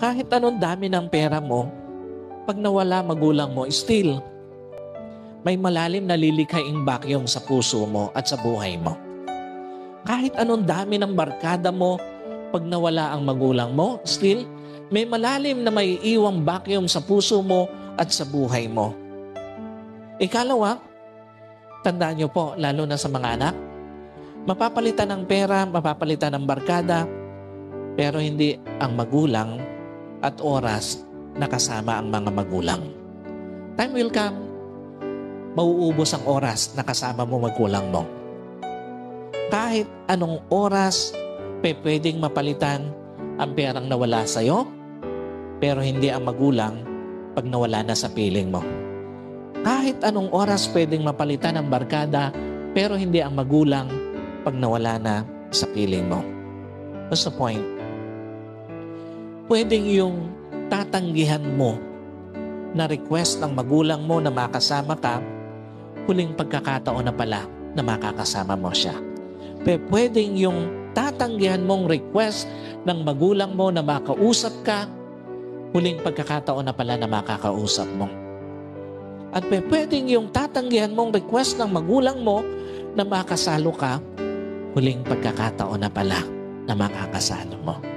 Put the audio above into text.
Kahit anong dami ng pera mo, pag nawala magulang mo, still, may malalim na lilikhaing vacuum sa puso mo at sa buhay mo. Kahit anong dami ng barkada mo, pag nawala ang magulang mo, still, may malalim na may iwang vacuum sa puso mo at sa buhay mo. Ikalawa, tandaan niyo po, lalo na sa mga anak, mapapalitan ng pera, mapapalitan ng barkada, pero hindi ang magulang at oras na kasama ang mga magulang. Time will come, mauubos ang oras na kasama mo magulang mo. Kahit anong oras, pwedeng mapalitan ang perang nawala sa'yo, pero hindi ang magulang pag nawala na sa piling mo. Kahit anong oras pwedeng mapalitan ang barkada, pero hindi ang magulang pag nawala na sa piling mo. What's the point? Pwedeng yung tatanggihan mo na request ng magulang mo na makasama ka, huling pagkakataon na pala na makakasama mo siya. Pwedeng yung tatanggihan mong request ng magulang mo na makausap ka, huling pagkakataon na pala na makakausap mo. At pwedeng yung tatanggihan mong request ng magulang mo na makasalo ka, huling pagkakataon na pala na makakasalo mo.